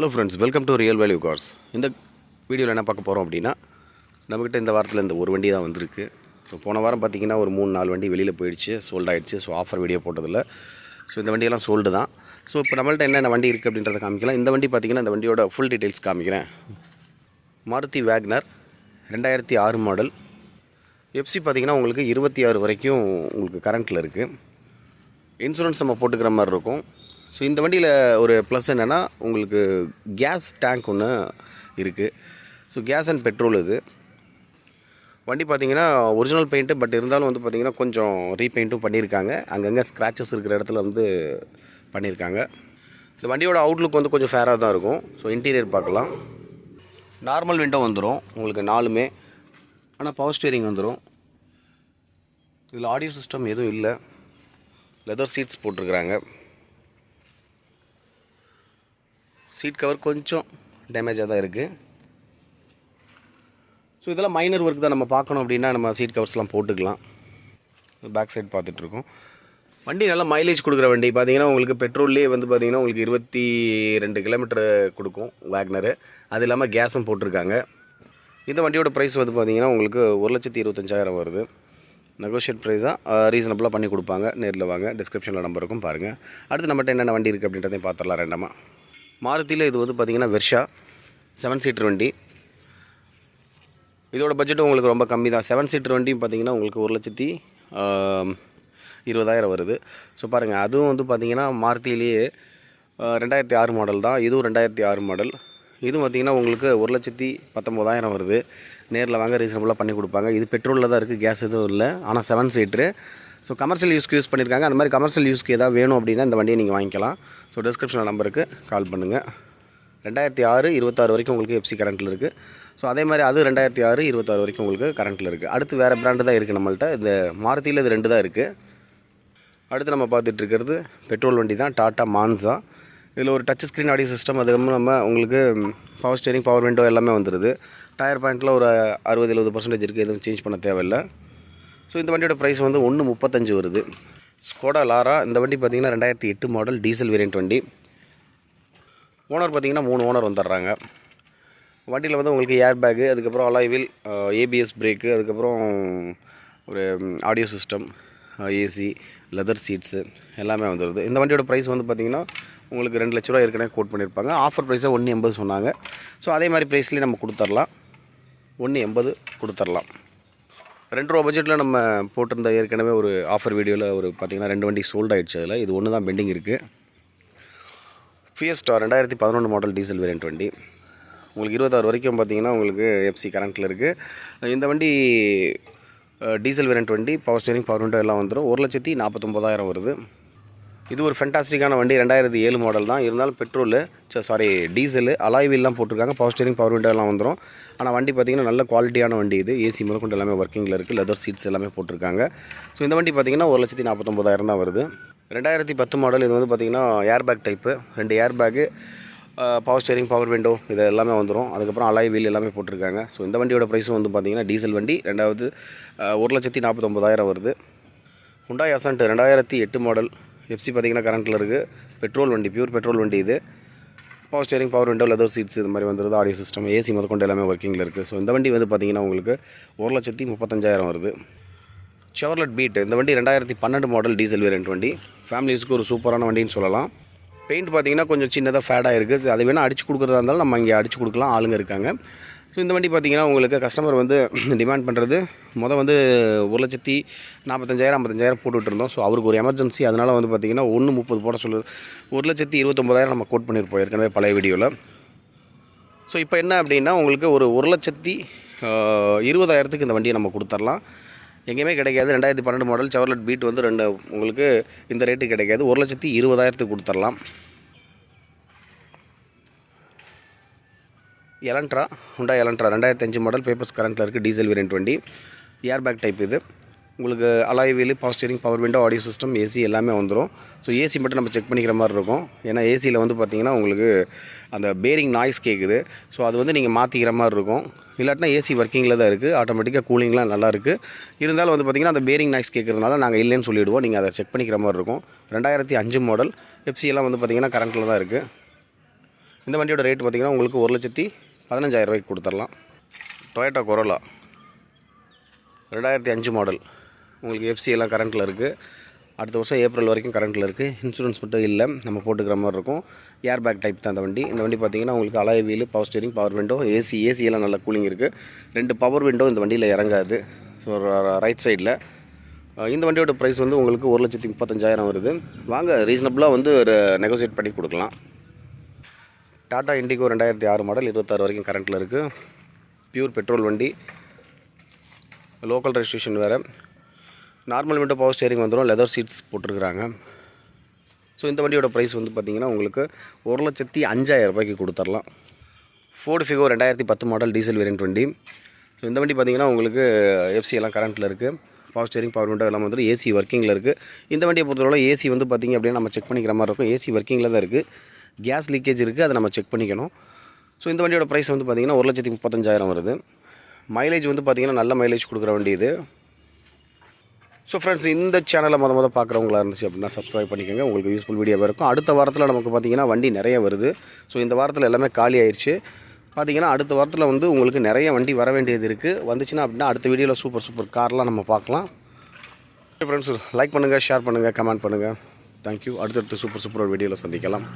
Hello friends, welcome to real value cars. இந்த வீடியோவில் என்ன பார்க்க போகிறோம் அப்படின்னா, நம்மக்கிட்ட இந்த வாரத்தில் இந்த ஒரு வண்டி தான் வந்திருக்கு. ஸோ போன வாரம் பார்த்திங்கன்னா ஒரு 3-4 வண்டி வெளியில் போயிடுச்சு, சோல்ட் ஆகிடுச்சு. ஸோ ஆஃபர் வீடியோ போட்டதில்ல. ஸோ இந்த வண்டியெல்லாம் சோல்டு தான். ஸோ இப்போ நம்மள்ட்ட என்னென்ன வண்டி இருக்குது அப்படின்றத காமிக்கலாம். இந்த வண்டி பார்த்திங்கன்னா இந்த வண்டியோட ஃபுல் டீட்டெயில்ஸ் காமிக்கிறேன். Maruti Wagner 2006 model. எஃப்சி பார்த்திங்கன்னா உங்களுக்கு 26 வரைக்கும் உங்களுக்கு கரண்ட்டில் இருக்குது. இன்சூரன்ஸ் நம்ம போட்டுக்கிற மாதிரி இருக்கும். ஸோ இந்த வண்டியில் ஒரு ப்ளஸ் என்னென்னா, உங்களுக்கு கேஸ் டேங்க் ஒன்று இருக்குது. ஸோ கேஸ் அண்ட் பெட்ரோல் இது வண்டி பார்த்திங்கன்னா ஒரிஜினல் பெயிண்ட்டு. பட் இருந்தாலும் வந்து பார்த்திங்கன்னா கொஞ்சம் ரீபெயிண்ட்டும் பண்ணியிருக்காங்க. அங்கங்கே ஸ்க்ராச்சஸ் இருக்கிற இடத்துல வந்து பண்ணியிருக்காங்க. இந்த வண்டியோட அவுட்லுக் வந்து கொஞ்சம் ஃபேராக தான் இருக்கும். ஸோ இன்டீரியர் பார்க்கலாம். நார்மல் விண்டோ வந்துடும் உங்களுக்கு 4மே. ஆனால் பவர் ஸ்டீரிங் வந்துடும். இதில் ஆடியோ சிஸ்டம் எதுவும் இல்லை. லெதர் சீட்ஸ் போட்டிருக்கிறாங்க. சீட் கவர் கொஞ்சம் டேமேஜாக தான் இருக்குது. ஸோ இதெல்லாம் மைனர் ஒர்க் தான். நம்ம பார்க்கணும் அப்படின்னா நம்ம சீட் கவர்ஸ்லாம் போட்டுக்கலாம். பேக் சைட் பார்த்துட்ருக்கோம். வண்டி நல்லா மைலேஜ் கொடுக்குற வண்டி. பார்த்திங்கன்னா உங்களுக்கு பெட்ரோல்லே வந்து பார்த்திங்கன்னா உங்களுக்கு 22 கிலோமீட்டர் கொடுக்கும் வேக்னரு. அது இல்லாமல் கேஸும் போட்டிருக்காங்க. இந்த வண்டியோட ப்ரைஸ் வந்து பார்த்திங்கன்னா உங்களுக்கு 1,25,000 வருது. நெகோஷியேட் ப்ரைஸாக ரீசனபிளாக பண்ணி கொடுப்பாங்க. நேரில் வாங்க, டிஸ்கிரிப்ஷனில் நம்பர் இருக்கும் பாருங்கள். அடுத்து நம்மகிட்ட என்னென்ன வண்டி இருக்குது அப்படின்றதையும் பார்த்துடலாம் ரெண்டமாக. மாருதியில் இது வந்து பார்த்திங்கன்னா வெர்ஷா 7 சீட்டர் வண்டி. இதோட பட்ஜெட்டும் உங்களுக்கு ரொம்ப கம்மி தான். 7 சீட்டர் வண்டியும் பார்த்திங்கன்னா உங்களுக்கு 1,20,000 வருது. ஸோ பாருங்கள், அதுவும் வந்து பார்த்திங்கன்னா மாருதியிலேயே 2006 மாடல் தான். இதுவும் 2006 மாடல். இதுவும் பார்த்திங்கன்னா உங்களுக்கு 1,19,000 வருது. நேரில் வாங்க, ரீசனபுளாக பண்ணி கொடுப்பாங்க. இது பெட்ரோலில் தான் இருக்குது, கேஸ் எதுவும் இல்லை. ஆனால் 7 சீட்ரு. ஸோ கமர்ஷியல் யூஸ்க்கு யூஸ் பண்ணியிருக்காங்க. அந்த மாதிரி கமர்ஷியல் யூஸ்க்கு எதாவது வேணும் அப்படின்னா இந்த வண்டியை நீங்கள் வாங்கிக்கலாம். ஸோ டிஸ்கிரிப்ஷனில் நம்பருக்கு கால் பண்ணுங்கள். 2006, 26 வரைக்கும் உங்களுக்கு எஃப்சி கரண்ட்டில் இருக்குது. ஸோ அதே மாதிரி அது 2006, 26 வரைக்கும் உங்களுக்கு கரண்ட்டில் இருக்குது. அடுத்து வேறு பிராண்டு தான் இருக்குது நம்மள்ட்ட. இந்த மாருதியில் இது 2 தான் இருக்குது. அடுத்து நம்ம பார்த்துட்டு இருக்கிறது பெட்ரோல் வண்டி தான், டாட்டா மான்சா. இதில் ஒரு டச் ஸ்க்ரீன் ஆடியோ சிஸ்டம், அது நம்ம உங்களுக்கு பவர் ஸ்டீரிங், பவர் விண்டோ எல்லாமே வந்துடுது. டயர் பாயிண்ட்டில் ஒரு 60-70% இருக்குது. எதுவும் சேஞ்ச் பண்ண தேவையில்லை. ஸோ இந்த வண்டியோட ப்ரைஸ் வந்து 1,35 வருது. Skoda Laura. இந்த வண்டி பார்த்திங்கன்னா 2008 மாடல் டீசல் வேரியண்ட் வண்டி. ஓனர் பார்த்திங்கன்னா 3 ஓனர் வந்துடுறாங்க. வண்டியில் வந்து உங்களுக்கு ஏர் பேக்கு, அதுக்கப்புறம் அலாய் வீல், ஏபிஎஸ் பிரேக்கு, அதுக்கப்புறம் ஒரு audio system, AC, leather seats எல்லாமே வந்துடுது. இந்த வண்டியோட ப்ரைஸ் வந்து பார்த்திங்கன்னா உங்களுக்கு 2 லட்ச ரூபா ஏற்கனவே கோட் பண்ணியிருப்பாங்க. ஆஃபர் ப்ரைஸாக 1,80 சொன்னாங்க. ஸோ அதே மாதிரி ப்ரைஸ்லேயே நம்ம கொடுத்துர்லாம். 1,80 கொடுத்துர்லாம். 2 ரூபா பட்ஜெட்டில் நம்ம போட்டிருந்த ஏற்கனவே ஒரு ஆஃபர் வீடியோவில் ஒரு பார்த்திங்கன்னா 2 வண்டி சோல்ட் ஆகிடுச்சு. அதில் இது ஒன்று தான் பெண்டிங் இருக்குது. ஃபியஸ்டா 2011 மாடல் டீசல் வேரியண்ட் வண்டி. உங்களுக்கு 26 வரைக்கும் பார்த்திங்கன்னா உங்களுக்கு எஃப்சி கரண்ட்டில் இருக்குது. இந்த வண்டி டீசல் வேரியண்ட் வண்டி. பவர் ஸ்டீரிங், பவர் விண்டோ எல்லாம் வந்துடும். 1,49,000 வருது. இது ஒரு ஃபென்டாஸ்டிக்கான வண்டி. 2007 மாடல் தான். இருந்தாலும் பெட்ரோலு டீசலு, அலாய் வீல்லாம் போட்டிருக்காங்க. பவர் ஸ்டீரிங், பவர் விண்டோ எல்லாம் வந்துடும். ஆனால் வண்டி பார்த்திங்கன்னா நல்ல குவாலிட்டியான வண்டி. இது ஏசி முதற்கொண்டு எல்லாமே ஒர்க்கிங்கில் இருக்குது. லெதர் சீட்ஸ் எல்லாமே போட்டிருக்காங்க. ஸோ இந்த வண்டி பார்த்திங்கன்னா 1,49,000 தான் வருது. 2010 மாடல். இது வந்து பார்த்திங்கன்னா air bag type. 2 air bag, power steering, power window இது எல்லாமே வந்துடும். அதுக்கப்புறம் அலாய் வீல் எல்லாமே போட்டிருக்காங்க. ஸோ இந்த வண்டியோட ப்ரைஸும் வந்து பார்த்திங்கன்னா டீசல் வண்டி 1,49,000 வருது. Hyundai அசன்ட் 2008 model. எஃப்சி பார்த்திங்கன்னா கரண்ட்டில் இருக்குது. பெட்ரோல் வண்டி, பியூர் பெட்ரோல் வண்டி இது. Power steering, power window, leather seeds இது மாதிரி வந்துடுது. ஆடியோ சிஸ்டம், ஏசி முதற்கொண்டு எல்லாமே ஒர்க்கிங்கில் இருக்குது. ஸோ இந்த வண்டி வந்து பார்த்திங்கன்னா உங்களுக்கு 1,35,000 வருது. Chevrolet Beat. இந்த வண்டி 2012 மாடல் டீசல் வேரியண்ட் வண்டி. ஃபேமிலி யூஸ்க்கு ஒரு சூப்பரான வண்டின்னு சொல்லலாம். பெயிண்ட் பார்த்திங்கன்னா கொஞ்சம் சின்னதாக ஃபேடாக இருக்குது. அது வேணால் அடிச்சு கொடுக்குறதா இருந்தாலும் நம்ம இங்கே அடிச்சு கொடுக்கலாம், ஆளுங்க இருக்காங்க. ஸோ இந்த வண்டி பார்த்திங்கன்னா உங்களுக்கு கஸ்டமர் வந்து டிமாண்ட் பண்ணுறது வந்து 1,45,000, 55,000 போட்டுகிட்டு இருந்தோம். ஸோ அவருக்கு ஒரு எமர்ஜென்சி, அதனால் வந்து பார்த்திங்கன்னா 1,30 போட சொல்லுது. 1,29,000 நம்ம கோட் பண்ணியிருப்போம் ஏற்கனவே பழைய வீடியோவில். ஸோ இப்போ என்ன அப்படின்னா உங்களுக்கு ஒரு 1,20,000 இந்த வண்டியை நம்ம கொடுத்துர்லாம். எங்கேயுமே கிடைக்காது. 2012 மாடல் செவர்லெட் பீட் வந்து உங்களுக்கு இந்த ரேட்டு கிடைக்காது. 1,20,000 கொடுத்துர்லாம். Elantra, Hyundai Elantra 2005 model. Papers கரண்ட்டில் இருக்குது. டீசல் வேரியண்ட் வண்டி. ஏர் பேக் டைப் இது. உங்களுக்கு alloy wheel, power steering, power window, audio system, AC எல்லாமே வந்துடும். ஸோ ஏசி மட்டும் நம்ம செக் பண்ணிக்கிற மாதிரி இருக்கும். ஏன்னா ஏசியில் வந்து பார்த்திங்கன்னா உங்களுக்கு அந்த பேரிங் நாய்ஸ் கேட்குது. ஸோ அது வந்து நீங்கள் மாற்றிக்கிற மாதிரி இருக்கும். இல்லாட்டினா ஏசி ஒர்க்கிங்கில் தான் இருக்குது. ஆட்டோமேட்டிக்காக கூலிங்லாம் நல்லாயிருக்கு. இருந்தாலும் வந்து பார்த்திங்கன்னா அந்த பேரிங் நாய்ஸ் கேட்குறதுனால நாங்கள் இல்லைன்னு சொல்லிவிடுவோம். நீங்கள் அதை செக் பண்ணிக்கிற மாதிரி இருக்கும். 2005 மாடல். எஃப்சி எல்லாம் வந்து பார்த்திங்கன்னா கரண்ட்டில் தான் இருக்குது. இந்த வண்டியோட ரேட் பார்த்திங்கன்னா உங்களுக்கு 1,15,000 கொடுத்துடலாம். Toyota corolla 2005 model. உங்களுக்கு எஃப்சி எல்லாம் கரண்ட்டில் இருக்குது. அடுத்த வருஷம் ஏப்ரல் வரைக்கும் கரண்ட்டில் இருக்குது. இன்சூரன்ஸ் மட்டும் இல்லை, நம்ம போட்டுக்கிற மாதிரி இருக்கும். ஏர் பேக் டைப் தான் இந்த வண்டி. இந்த வண்டி பார்த்திங்கன்னா உங்களுக்கு alloy wheel, power steering, power window, AC எல்லாம் நல்ல கூலிங் இருக்குது. 2 பவர் விண்டோ இந்த வண்டியில் இறங்காது. ஸோ ரைட் சைடில் இந்த வண்டியோட ப்ரைஸ் வந்து உங்களுக்கு 1,35,000 வருது. வாங்க ரீசனபிளாக வந்து ஒரு நெகோசியேட் பண்ணி கொடுக்கலாம். டாடா இண்டிகோ 2006 மாடல், 26 வரைக்கும் கரண்ட்டில் இருக்குது. பியூர் பெட்ரோல் வண்டி, லோக்கல் ரெஜிஸ்ட்ரேஷன் வேறு. நார்மல் விண்டோ, பவர் ஸ்டேரிங் வந்துடும். லெதர் சீட்ஸ் போட்டிருக்கிறாங்க. ஸோ இந்த வண்டியோட ப்ரைஸ் வந்து பார்த்திங்கன்னா உங்களுக்கு 1,05,000 கொடுத்துடலாம். Ford Figo 2010 model, diesel variant வண்டி. ஸோ இந்த வண்டி பார்த்திங்கன்னா உங்களுக்கு எஃப்சி எல்லாம் கரண்ட்டில் இருக்குது. பவர் ஸ்டேரிங், பவர் விண்டோ எல்லாம் வந்துடும். ஏசி ஒர்க்கிங்கில் இருக்குது. இந்த வண்டியை பொறுத்தவரை ஏசி வந்து பார்த்திங்க அப்படின்னா நம்ம செக் பண்ணிக்கிற மாதிரி இருக்கும். ஏசி ஒர்க்கிங்கில் தான் இருக்குது. கேஸ் லீக்கேஜ் இருக்குது, அதை நம்ம செக் பண்ணிக்கணும். ஸோ இந்த வண்டியோட ப்ரைஸ் வந்து பார்த்திங்கன்னா 1,35,000 வருது. மைலேஜ் வந்து பார்த்திங்கன்னா நல்ல மைலேஜ் கொடுக்குற வண்டி இது. ஸோ ஃப்ரெண்ட்ஸ், இந்த சேனலை மொதல் பார்க்குறவங்களா இருந்துச்சு அப்படின்னா சப்ஸ்கிரைப் பண்ணிக்கோங்க. உங்களுக்கு யூஸ்ஃபுல் வீடியோவாக இருக்கும். அடுத்த வாரத்தில் நமக்கு பார்த்திங்கன்னா வண்டி நிறைய வருது. ஸோ இந்த வாரத்தில் எல்லாமே காலி ஆயிடுச்சு. பார்த்திங்கன்னா அடுத்த வாரத்தில் வந்து உங்களுக்கு நிறைய வண்டி வர வேண்டியது இருக்குது. வந்துச்சுன்னா அப்படின்னா அடுத்த வீடியோவில் சூப்பர் கார்லாம் நம்ம பார்க்கலாம். ஃப்ரெண்ட்ஸ், லைக் பண்ணுங்கள், ஷேர் பண்ணுங்கள், கமெண்ட் பண்ணுங்கள். தேங்க்யூ. அடுத்தடுத்து சூப்பர் ஒரு வீடியோவில் சந்திக்கலாம்.